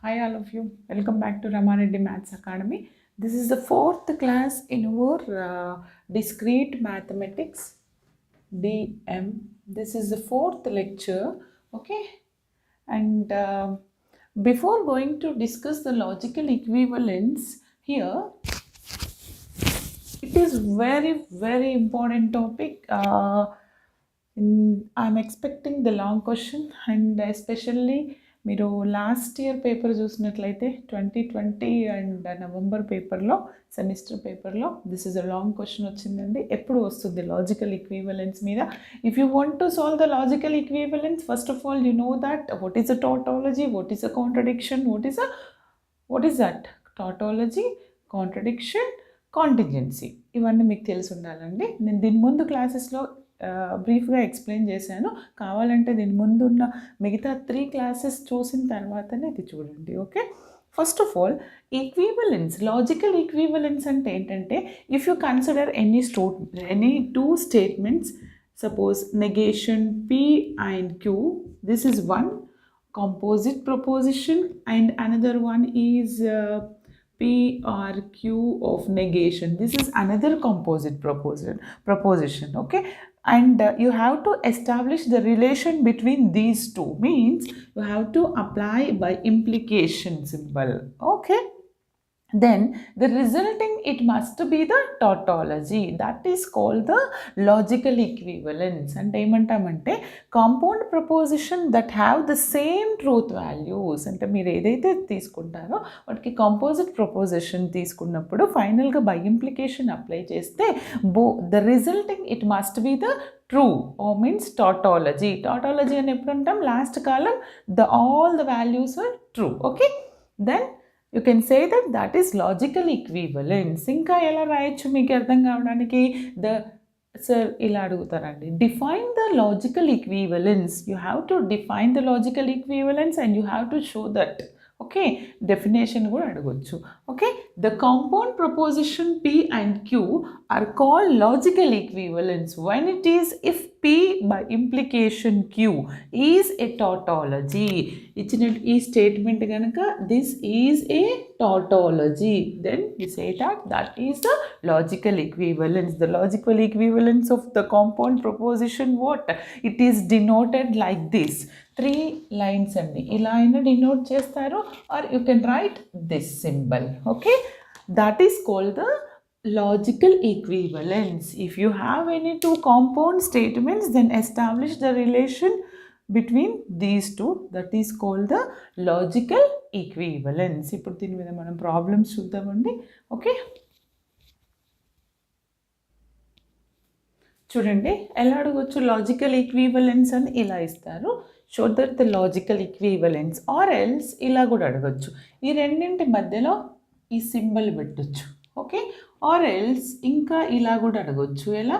Hi all of you. Welcome back to Ramareddy Maths Academy. This is the fourth class in our discrete mathematics DM. This is the fourth lecture. Okay. And before going to discuss the logical equivalence here, it is very important topic. I'm expecting the long question, and especially మీరు last year paper చూసినట్లయితే 2020 and November పేపర్లో semester పేపర్లో this is a long question వచ్చిందండి. ఎప్పుడు వస్తుంది logical equivalence మీద. If you want to solve the logical equivalence, first of all you know that what is a tautology, what is a contradiction, what is that tautology, contradiction, contingency, ఇవన్నీ మీకు తెలిసి ఉండాలండి. నేను దీని ముందు క్లాసెస్లో బ్రీఫ్గా ఎక్స్ప్లెయిన్ చేశాను. కావాలంటే దీని ముందున్న మిగతా 3 క్లాసెస్ చూసిన తర్వాతనే ఇది చూడండి. Okay, first of all equivalence, logical equivalence అంటే ఏంటంటే, if you consider any 2 statements, suppose negation P and Q, this is one composite proposition and another one is P or Q of negation. This is another composite proposition. Okay, and you have to establish the relation between these two, means you have to apply by implication symbol. Okay, then the resulting, it must be the tautology, that is called the logical equivalence. అంటే ఏమంటామంటే compound proposition that have the same truth values. అంటే మీరు ఏదైతే తీసుకుంటారో వాటికి composite proposition తీసుకున్నప్పుడు ఫైనల్గా by implication apply చేస్తే the resulting it must be the true or means tautology. Tautology అని ఎప్పుడు అంటాం, last column all the values are true. Okay, then you can say that is logical equivalence. ఇంకా ఎలా రాయొచ్చు మీకు అర్థం కావడానికి, సార్ ఇలా అడుగుతారండి, define the logical equivalence. You have to define the logical equivalence and you have to show that. Okay, definition కూడా అడగొచ్చు. Okay, the compound proposition P and Q are called logical equivalence when it is if P by implication Q is a tautology. ఇచ్చిన ఈ statement కనుక this is a tautology, then we say that is the logical equivalence. The logical equivalence of the compound proposition, what it is denoted like this, 3 lines అండి. ఇలా అయినా denote చేస్తారు, or you can write this symbol. Okay, that is called the logical equivalence. If you have any 2 compound statements, then establish the relation between these two, that is called the logical equivalence. ఇప్పుడు దీని మీద మనం problems చూద్దామండి. Okay, చూడండి ఎలా అడగొచ్చు logical equivalence అని. ఇలా ఇస్తారు, show that the logical equivalence, or else ఇలా కూడా అడగొచ్చు. ఈ రెండింటి మధ్యలో ఈ సింబల్ పెట్టొచ్చు. ఓకే, ఆర్ ఎల్స్ ఇంకా ఇలా కూడా అడగొచ్చు, ఎలా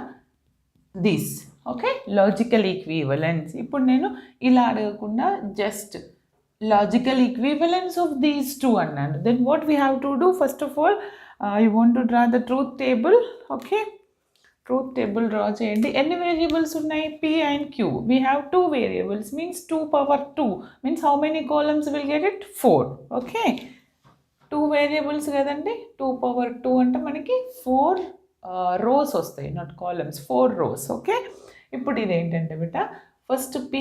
దిస్. Okay, logical equivalence. ఇప్పుడు నేను ఇలా అడగకుండా just logical equivalence of these 2 అన్నాను. Then what we have to do, first of all you want to draw the truth table. Okay, truth table draw చేయండి. ఎన్ని వేరియబుల్స్ ఉన్నాయి, P and Q. We have 2 variables, means 2 power 2 means how many columns will get it, 4. Okay, 2 variables కదండి, 2 power 2 అంటే మనకి 4 rows వస్తాయి, not columns, 4 rose. Okay, ఇప్పుడు ఇదేంటంటే బిడ్డ, ఫస్ట్ P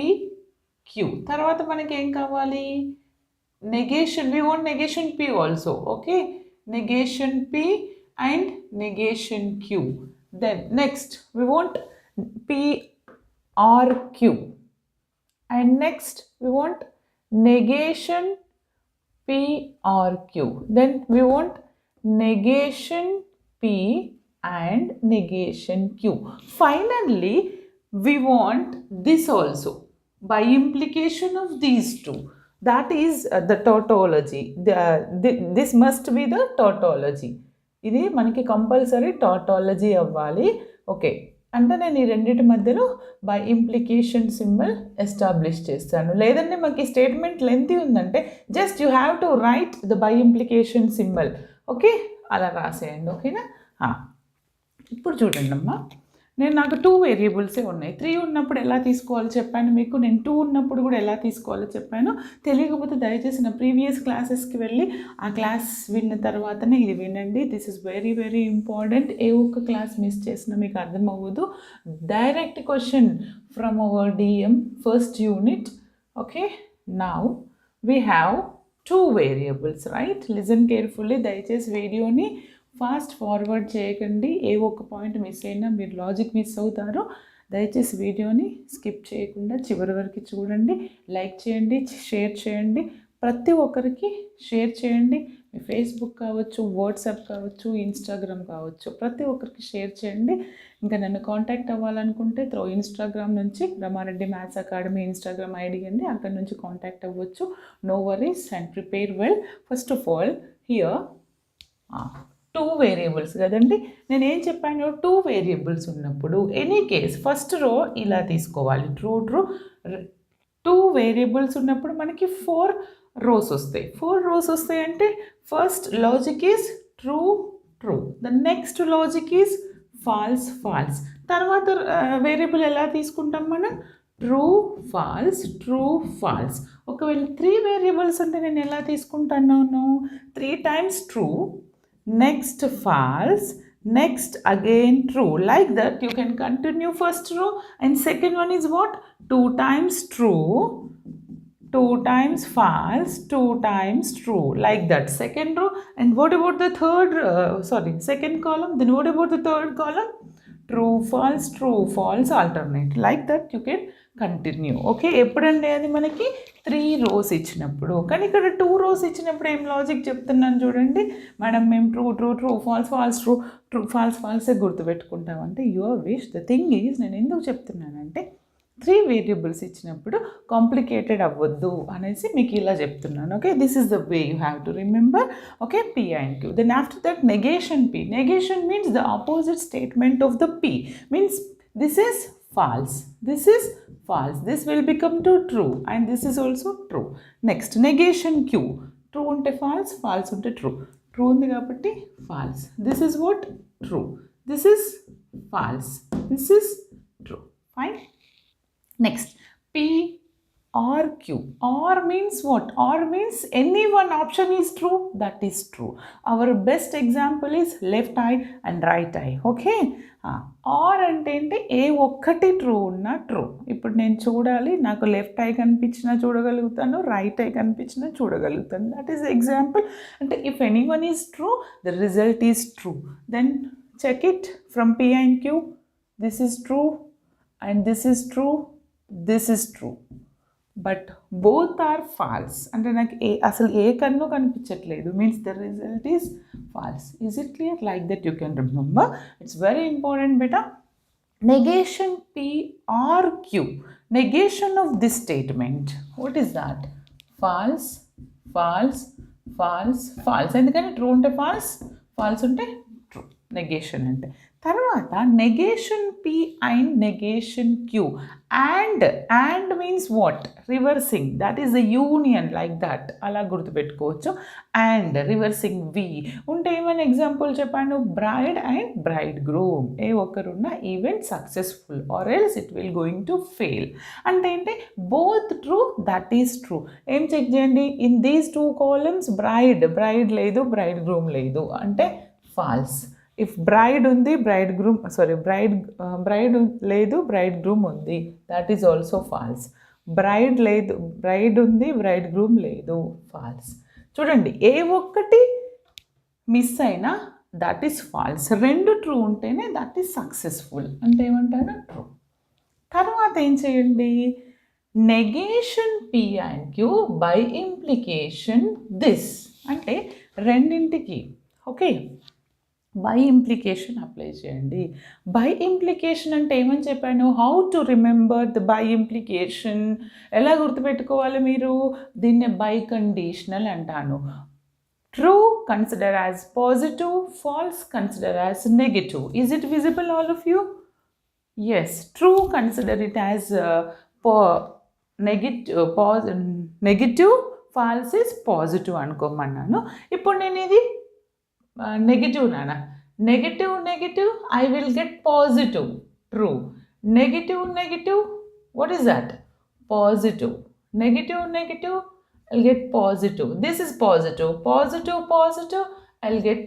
Q, తర్వాత మనకి ఏం కావాలి, negation. We want negation P also. Okay, negation P and negation Q. Then next we want P or Q, and next we want negation P or Q. Then we want negation P and negation Q. Finally we want this also by implication of these 2, that is the tautology. This must be the tautology. ఇది మనకి compulsory tautology అవ్వాలి. Okay, అంటే నేను ఈ రెండింటి మధ్యలో by implication symbol establish చేస్తాను. లేదంటే మనకి స్టేట్మెంట్ లెంతీ ఉందంటే just you have to right the bi implication symbol. Okay, అలా రాసేయండి. ఓకేనా, ఇప్పుడు చూడండి అమ్మా, నాకు 2 వేరియబుల్సే ఉన్నాయి. 3 ఉన్నప్పుడు ఎలా తీసుకోవాలో చెప్పాను మీకు. నేను 2 ఉన్నప్పుడు కూడా ఎలా తీసుకోవాలో చెప్పాను. తెలియకపోతే దయచేసి నా ప్రీవియస్ క్లాసెస్కి వెళ్ళి ఆ క్లాస్ విన్న తర్వాతనే ఇది వినండి. This is very very important. ఏ ఒక్క క్లాస్ మిస్ చేసినా మీకు అర్థమవ్వదు. Direct question from our DM first unit. Okay, now we have 2 variables, right? Listen carefully. దయచేసి వీడియోని ఫాస్ట్ ఫార్వర్డ్ చేయకండి. ఏ ఒక్క పాయింట్ మిస్ అయినా మీరు లాజిక్ మిస్ అవుతారు. దయచేసి వీడియోని స్కిప్ చేయకుండా చివరి వరకు చూడండి. లైక్ చేయండి, షేర్ చేయండి, ప్రతి ఒక్కరికి షేర్ చేయండి. మీ ఫేస్బుక్ కావచ్చు, వాట్సాప్ కావచ్చు, ఇన్స్టాగ్రామ్ కావచ్చు, ప్రతి ఒక్కరికి షేర్ చేయండి. ఇంకా నన్ను కాంటాక్ట్ అవ్వాలనుకుంటే త్రూ ఇన్స్టాగ్రామ్ నుంచి Rama Reddy maths academy Instagram ID అండి, అక్కడ నుంచి కాంటాక్ట్ అవ్వచ్చు. No worries and prepare well. First of all here 2 variables కదండి. నేను ఏం చెప్పాను, 2 వేరియబుల్స్ ఉన్నప్పుడు ఎనీ కేస్ ఫస్ట్ రో ఇలా తీసుకోవాలి. ట్రూ 2 వేరియబుల్స్ ఉన్నప్పుడు మనకి 4 రోస్ వస్తాయి. 4 రోస్ వస్తాయి అంటే first logic is true true, the next logic is false false. తర్వాత వేరియబుల్ ఎలా తీసుకుంటాం మనం, ట్రూ ఫాల్స్ ట్రూ ఫాల్స్. ఒకవేళ 3 వేరియబుల్స్ అంటే నేను ఎలా తీసుకుంటున్నాను, 3 times true, next false, next again true. Like that you can continue first row, and second one is what, 2 times true, 2 times false, 2 times true, like that second row. And what about the second column? Then what about the third column? True false alternate. Like that you can continue. Okay, ఎప్పుడండి అది మనకి 3 rows ఇచ్చినప్పుడు. కానీ ఇక్కడ 2 rows ఇచ్చినప్పుడు ఏం logic చెప్తున్నాను చూడండి. మేము ట్రూ ఫాల్సే గుర్తుపెట్టుకుంటామంటే your wish. The thing is, నేను ఎందుకు చెప్తున్నానంటే 3 వేరియబుల్స్ ఇచ్చినప్పుడు కాంప్లికేటెడ్ అవ్వద్దు అనేసి మీకు ఇలా చెప్తున్నాను. Okay, this is the way you have to remember. Okay, P and Q. Then after that negation P. Negation means the opposite statement of the P. Means this is false, this is false, this will become to true, and this is also true. Next negation Q. True unte false, false unte true. True undi kabatti false. This is what, true, this is false, this is true. Fine. Next, P or Q. Or means what? Or means any one option is true, that is true. Our best example is left eye and right eye. Okay, or అంటే ఏంటి, ఏ ఒక్కటి true ఉన్నా true. ఇప్పుడు నేను చూడాలి, నాకు left I కనిపించినా చూడగలుగుతాను, right eye కనిపించినా చూడగలుగుతాను. That is example. అంటే if any one is true, the result is true. Then check it from P and Q. This is true and this is true, this is true, but both are false. అంటే నాకు అసలు ఏ కన్ను కనిపించట్లేదు, means the result is false. Is it clear? Like that you can remember. It's very important beta. Negation P or Q. Negation of this statement. What is that? False, false, false, false. ఎందుకంటే true ఉంటే falls, falls ఉంటే true. Negation అంటే తర్వాత negation P and negation Q. And means what? Reversing. That is a union, like that. అలా గుర్తుపెట్టుకోవచ్చు. And reversing V ఉంటే ఏమైనా example చెప్పాను, బ్రైడ్ అండ్ బ్రైడ్ గ్రూమ్. ఏ ఒక్కరున్నా event successful, or else it will going to fail. అంటే ఏంటి, both true, that is true. ఏం చెక్ చేయండి, ఇన్ దీస్ 2 columns బ్రైడ్ లేదు, బ్రైడ్ గ్రూమ్ లేదు అంటే ఫాల్స్. ఇఫ్ బ్రైడ్ ఉంది, బ్రైడ్ లేదు, బ్రైడ్ గ్రూమ్ ఉంది, that is also false. Bride ఉంది, బ్రైడ్ గ్రూమ్ లేదు, ఫాల్స్. చూడండి, ఏ ఒక్కటి మిస్ అయినా దట్ ఈస్ ఫాల్స్. 2 ట్రూ ఉంటేనే దట్ ఈస్ సక్సెస్ఫుల్. అంటే ఏమంటారు, ట్రూ. తర్వాత ఏం చేయండి, negation P and Q bi implication this. అంటే రెండింటికి ఓకే బై ఇంప్లికేషన్ అప్లై చేయండి. బై ఇంప్లికేషన్ అంటే ఏమని చెప్పాను, how to remember the bi implication. ఎలా గుర్తుపెట్టుకోవాలి మీరు దీన్ని, బై కండిషనల్ అంటాను. True consider as positive, false consider as negative. Is it visible all of you? Yes, true consider it as negative, false is positive అనుకోమన్నాను. ఇప్పుడు నేను ఇది negative నానా, negative I will get positive. True. Negative, negative, what is that? Positive. Negative, negative, I'll get positive. This is positive. Positive, positive, I'll get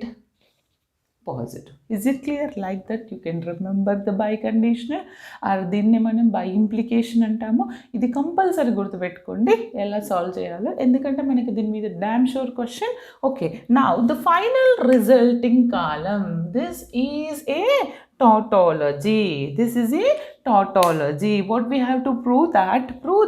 positive. Is it clear? Like that you can remember the by conditional or దీన్ని మనం by implication అంటాము. ఇది compulsory గుర్తుపెట్టుకోండి ఎలా solve చేయాలో, ఎందుకంటే మనకి దీని మీద damn sure question. Okay, now the final resulting column, this is a tautology. This is a tautology. What we have to prove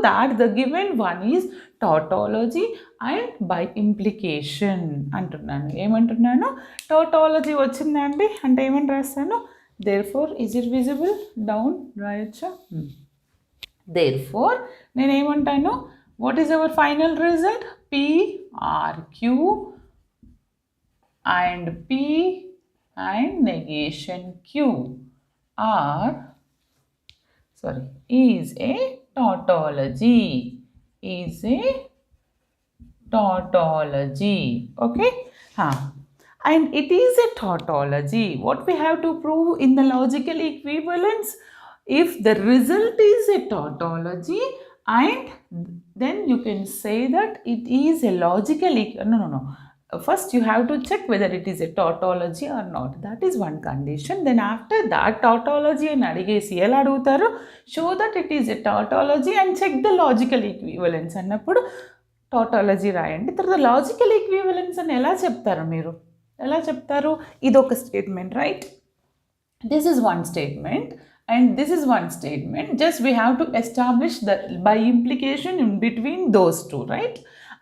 that the given one is tautology and by implication అంటున్నాను. ఏమంటున్నాను? tautology వచ్చిందండి అంటే ఏమని రాస్తాను? therefore is it visible? down రాయొచ్చా? therefore నేను ఏమంటాను? what is our final result? P R Q and P and negation Q is a tautology. Okay, and it is a tautology. What we have to prove in the logical equivalence? If the result is a tautology, and then you can say that it is a logical no. First you have to check whether it is a tautology or not. That is one condition. Then after that, tautology and adigesi ela adugutaru, show that it is a tautology and check the logical equivalence annappudu tautology రాయండి. తర్వాత logical equivalence అని ఎలా చెప్తారు మీరు? ఎలా చెప్తారు? ఇది ఒక statement, right? This is one statement and this is one statement. Just we have to establish the by implication in between those two, right?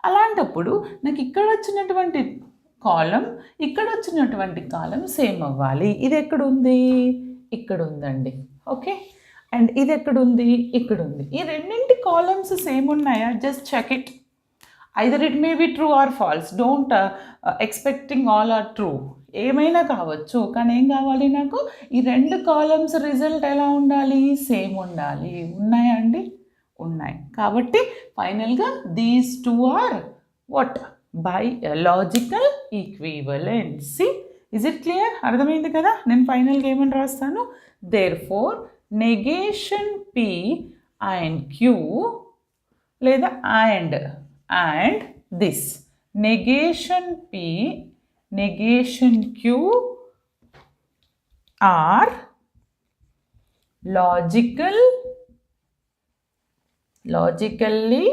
అలాంటప్పుడు నాకు ఇక్కడ వచ్చినటువంటి కాలం ఇక్కడ వచ్చినటువంటి కాలం సేమ్ అవ్వాలి. ఇది ఎక్కడుంది? ఇక్కడ ఉందండి. ఓకే, అండ్ ఇది ఎక్కడుంది? ఇక్కడ ఉంది. ఈ రెండింటి కాలమ్స్ సేమ్ ఉన్నాయా? Just check it. either it may be true or false. don't expecting all are true. ఏమైనా కావచ్చు, కానీ ఏం కావాలి నాకు? ఈ రెండు కాలమ్స్ రిజల్ట్ ఎలా ఉండాలి? సేమ్ ఉండాలి. ఉన్నాయా అండి? ఉన్నాయి. కాబట్టి ఫైనల్గా these two are what? By logical equivalence. Is it clear? అర్థమైంది కదా? నేను ఫైనల్గా ఏమని రాస్తాను? Therefore negation P and Q లేదా and this negation P, negation Q are logically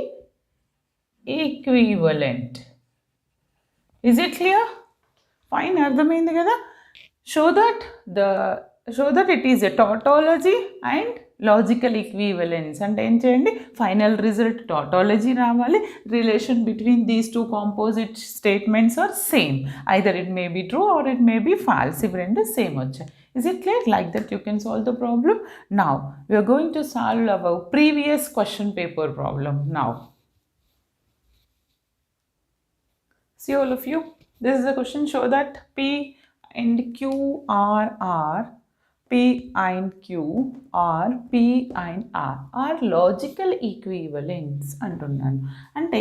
equivalent. Is it clear? Fine, అర్థమైంది కదా? show that it is a tautology and logical equivalence అంటే ఏం చేయండి? ఫైనల్ రిజల్ట్ tautology రావాలి. Relation between these two composite statements are same. Either it may be true or it may be false. ఇవి రెండు same వచ్చాయి. Is it clear? Like that you can solve the problem. Now we are going to solve our previous question paper problem now. See all of you, this is the question. Show that P and Q are P and Q or P and R are logical equivalents అంటున్నాను. అంటే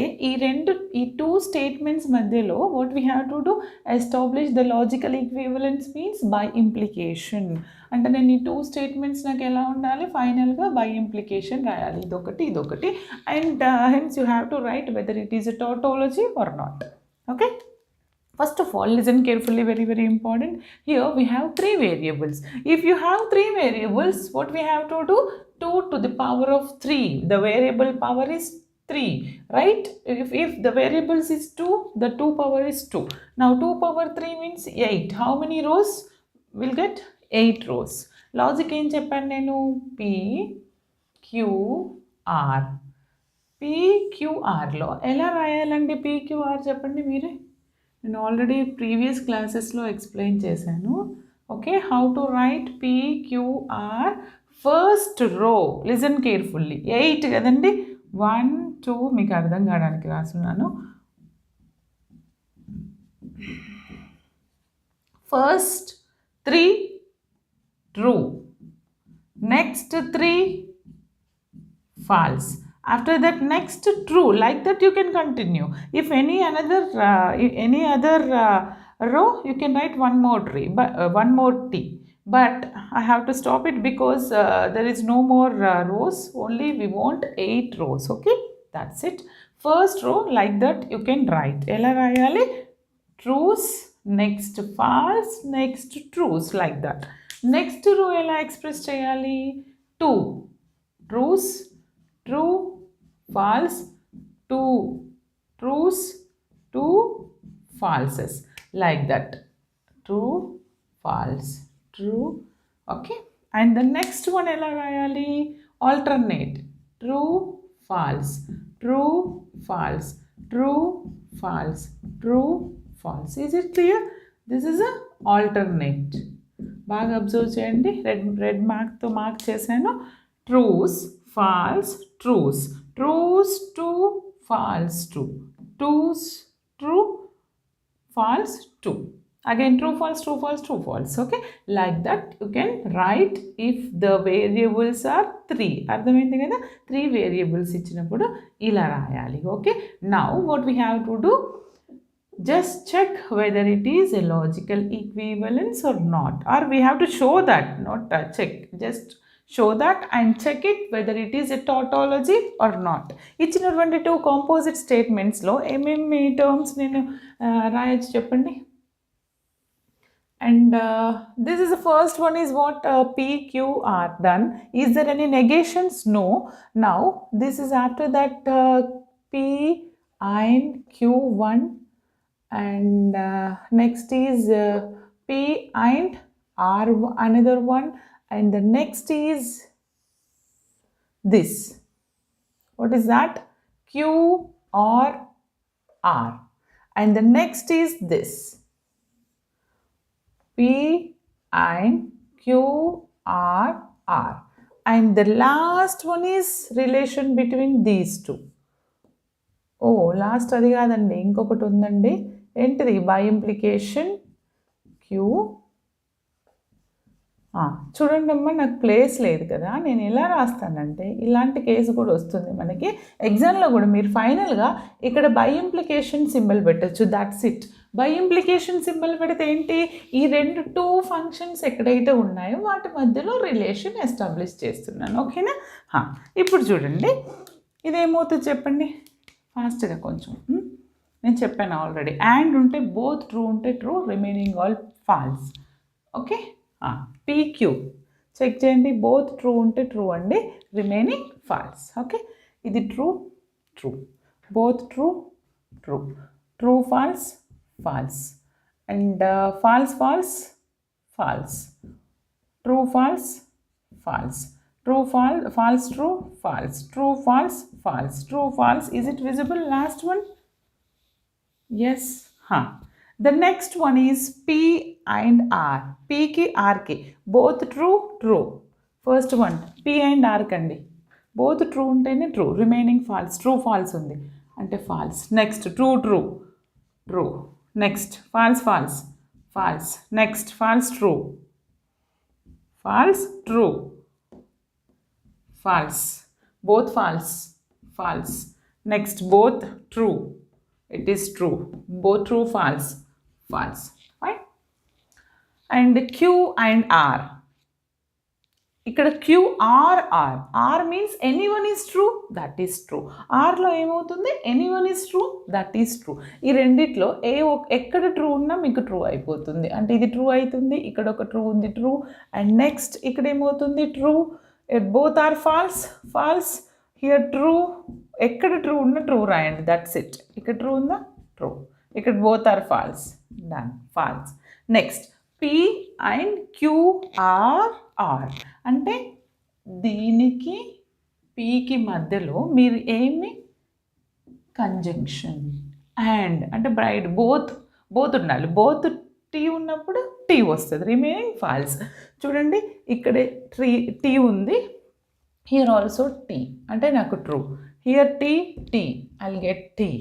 ఈ two statements మధ్యలో what we have to do? establish the logical equivalence means by implication. అంటే నేను ఈ two statements నాకు ఎలా ఉండాలి? ఫైనల్గా బై ఇంప్లికేషన్ రాయాలి. ఇదొకటి and hence you have to write whether it is a tautology or not. Okay? First of all, listen carefully, very, very important. Here we have three variables. If you have three variables, what we have to do? 2 to the power of 3. The variable power is 3, right? If the variables is 2, the 2 power is 2. Now 2 power 3 means 8. How many rows? We'll get 8 rows. Logic ఏం చెప్పాను నేను? P, Q, R. P, Q, Rలో ఎలా రాయాలండి? P, Q, R చెప్పండి మీరే. నేను already previous క్లాసెస్లో explain చేశాను. Okay, how to right PQR first row. Listen carefully. 8 కదండి, 1 2 మీకు అర్థం కావడానికి రాస్తున్నాను. First 3 true, next 3 false. After that next true. Like that you can continue. If any other row you can write one more T. but I have to stop it because there is no more rows, only we want 8 rows. Okay, that's it. First row like that you can write. Ela rayali? Trues, next false, next trues, like that. Next row ela express cheyali? 2 trues, true, false, 2 trues, 2 falses, like that. True, false, true. Okay, and the next one ela rayali? Alternate. True, false, true, false, true, false, true, false. Is it clear? This is a alternate. బాగా observe చేయండి. Red మార్క్తో mark చేశాను. Truths, false, truths, truths, true, false, true, truths, true, false, true. Again true, false, true, false, true, false. Okay, like that you can write if the variables are 3. అర్థమైంది కదా? 3 variables ఇచ్చినప్పుడు ఇలా రాయాలి. Okay, now what we have to do, just check whether it is a logical equivalence or not, or we have to show that, not check, just show that and check it whether it is a tautology or not. ఇచ్చినటువంటి 2 composite statements లో ఏమేమి terms నేను రాయొచ్చు చెప్పండి. And this is the first one is what? P, Q, R. Done. Is there any negations? No. Now this is after that P and Q1, and next is P and R, another one, and the next is this. What is that? Q or R, and the next is this. P and Q R R, and the last one is relation between these two. Oh, last అది కాదండి, ఇంకొకటి ఉందండి. ఏంటిది? By implication Q. చూడండి అమ్మా, నాకు place లేదు కదా, నేను ఎలా రాస్తానంటే ఇలాంటి కేసు కూడా వస్తుంది మనకి ఎగ్జామ్లో కూడా. మీరు ఫైనల్గా ఇక్కడ బై ఇంప్లికేషన్ సింబల్ పెట్టచ్చు, that's it. By implication symbol పెడితే ఏంటి? ఈ 2 ఫంక్షన్స్ ఎక్కడైతే ఉన్నాయో వాటి మధ్యలో రిలేషన్ ఎస్టాబ్లిష్ చేస్తున్నాను. ఓకేనా? ఇప్పుడు చూడండి ఇదేమవుతుంది చెప్పండి ఫాస్ట్గా కొంచెం. నేను చెప్పాను ఆల్రెడీ, అండ్ ఉంటే బోత్ ట్రూ ఉంటే true, remaining all false. Okay, PQ check చేయండి, బోత్ ట్రూ ఉంటే ట్రూ అండి, రిమైనింగ్ ఫాల్స్. ఓకే, ఇది true, true, both true, true, true, false, false, and false, false, false, true, false, false, true, false, false, true, false, true, false, false, true, false. Is it visible? Last one? Yes. The next one is P and R. P ki R ki both true, true. First one P and R kandi both true untene true, remaining false. True, false undi ante false. Next true, true, true. Next false, false, false. Next false, true, false, true, false, both false, false. Next both true, it is true, both true, false, false. Fine. And Q and R. ఇక్కడ Q R R. R means anyone is true, that is true. Rలో ఏమవుతుంది? anyone is true, that is true. ఈ రెండిట్లో ఎక్కడ true ఉన్నా మీకు true అయిపోతుంది. అంటే ఇది ట్రూ అవుతుంది, ఇక్కడ ఒక ట్రూ ఉంది, ట్రూ. అండ్ నెక్స్ట్ ఇక్కడ ఏమవుతుంది? True. Both are false, false. Here true. ఎక్కడ ట్రూ ఉన్నా ట్రూ రాయండి, దట్స్ ఇట్. ఇక్కడ ట్రూ ఉందా? ట్రూ. ఇక్కడ both are false, done, false. Next P and Q R R. అంటే దీనికి Pకి మధ్యలో మీరు ఏమి కంజంక్షన్ అండ్ అంటే బ్రైడ్ బోత్ ఉండాలి. బోత్ టీ ఉన్నప్పుడు టీ వస్తుంది, రిమైనింగ్ ఫాల్స్. చూడండి ఇక్కడ టీ ఉంది, హియర్ ఆల్సో టీ అంటే నాకు true. Here T I'll get T.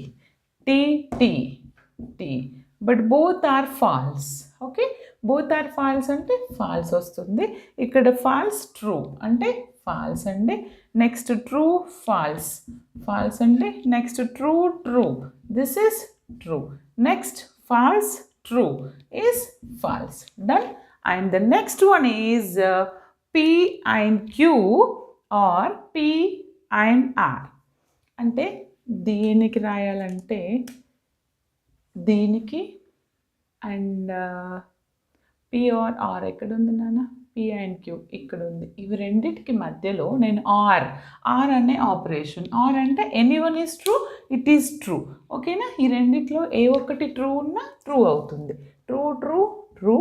But both are false. Okay, both are false అంటే ఫాల్స్ వస్తుంది. ఇక్కడ ఫాల్స్ ట్రూ అంటే ఫాల్స్ అండి. నెక్స్ట్ ట్రూ ఫాల్స్, ఫాల్స్ అంటే next true. This is true. Next false true is false. Done. and the next one is P and Q or P and R. అంటే దీనికి రాయాలంటే దీనికి and P or R ఎక్కడ ఉంది నాన్న? P and Q ఇక్కడ ఉంది. ఇవి రెండిటికి మధ్యలో నేను R అనే ఆపరేషన్, R అంటే anyone is true, it is true. ఓకేనా? ఈ రెండిట్లో ఏ ఒక్కటి ట్రూ ఉన్నా ట్రూ అవుతుంది. True true true,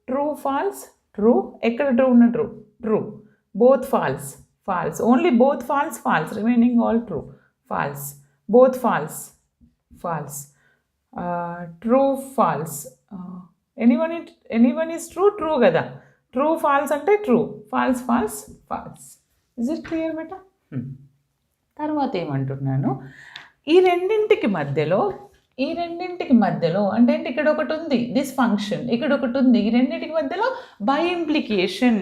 true false true, ఎక్కడ ట్రూ ఉన్న true true, both false false, only both false false, remaining all true, false, both false false, true false, anyone is true true కదా, true false అంటే true, false false false. Is it clear బేటా? తర్వాత ఏమంటున్నాను, ఈ రెండింటికి మధ్యలో అంటే ఇక్కడ ఒకటి ఉంది దిస్ ఫంక్షన్, ఇక్కడ ఒకటి ఉంది, ఈ రెండింటికి మధ్యలో బై ఇంప్లికేషన్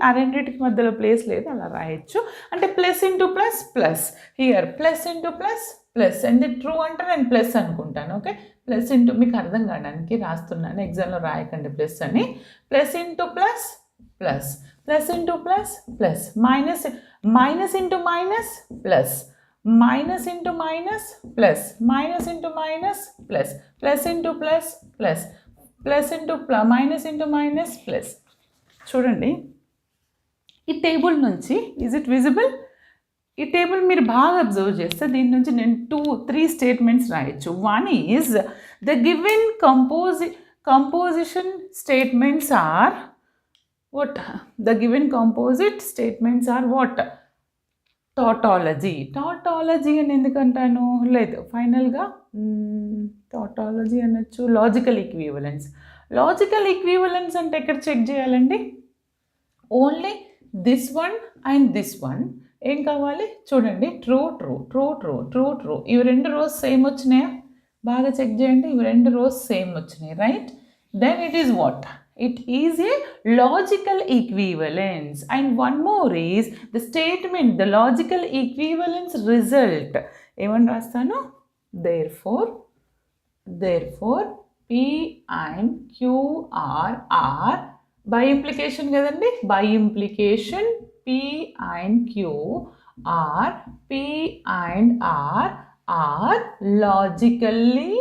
ఆ రెండింటికి మధ్యలో ప్లేస్ లేదు, అలా రాయొచ్చు. అంటే plus into plus plus, here plus into plus plus, and true అంటే నేను ప్లస్ అనుకుంటాను. ఓకే, ప్లస్ ఇంటూ మీకు అర్థం కావడానికి రాస్తున్నాను, ఎగ్జామ్లో రాయకండి ప్లస్ అని. Plus into plus plus, plus into plus plus, minus into minus plus, minus into minus plus, minus into minus plus, plus into plus plus, plus into minus into minus plus. చూడండి ఈ table నుంచి, is it visible? ఈ table మీరు బాగా observe చేస్తే దీని నుంచి నేను 2-3 స్టేట్మెంట్స్ రాయొచ్చు. One is the given composition statements are what? The given composite statements are what? Tautology అని ఎందుకంటాను? లేదు, ఫైనల్గా టాటాలజీ అనొచ్చు. లాజికల్ ఈక్వివలెన్స్ అంటే ఎక్కడ చెక్ చేయాలండి? Only this one and this one. ఏం కావాలి చూడండి, true true true true true true. ఇవి 2 రోస్ సేమ్ వచ్చినాయా? బాగా చెక్ చేయండి, ఇవి 2 రోస్ సేమ్ వచ్చినాయి, right? Then it is what? It is a logical equivalence. And one more is the statement, the logical equivalence result. Evan rastanu? Therefore P and Q are by implication kadandi, by implication P and Q and R are logically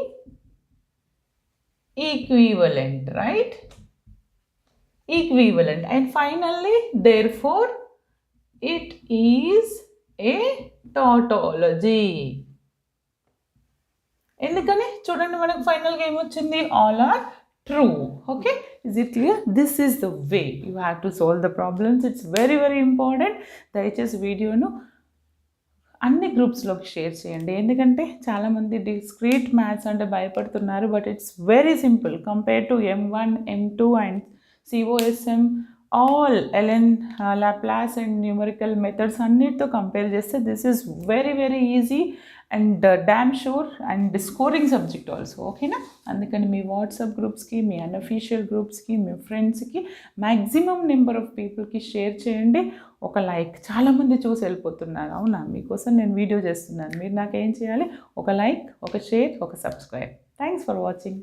equivalent, right? Equivalent. And finally, therefore it is a tautology. ఎందుకని చూడండి, మనకు ఫైనల్గా ఏమొచ్చింది? All are true. Okay, is it clear? This is the way you have to solve the problems. It's very very important. దయచేసి వీడియోను అన్ని గ్రూప్స్లోకి share చేయండి, ఎందుకంటే చాలామంది డిస్క్రీట్ మ్యాథ్స్ అంటే భయపడుతున్నారు. But it's very simple compare to M1, M2 and COSM, all LN, Laplace and numerical methods అన్నిటితో compare చేస్తే this is very very easy and damn sure and scoring subject also. ఓకేనా? అందుకని మీ WhatsApp గ్రూప్స్కి, మీ unofficial గ్రూప్స్కి, మీ ఫ్రెండ్స్కి, maximum number of పీపుల్కి share చేయండి. ఒక like, చాలామంది చూసి వెళ్ళిపోతున్నారు. అవునా? మీకోసం నేను వీడియో చేస్తున్నాను. మీరు నాకేం చేయాలి? ఒక లైక్, ఒక షేర్, ఒక సబ్స్క్రైబ్. Thanks for watching.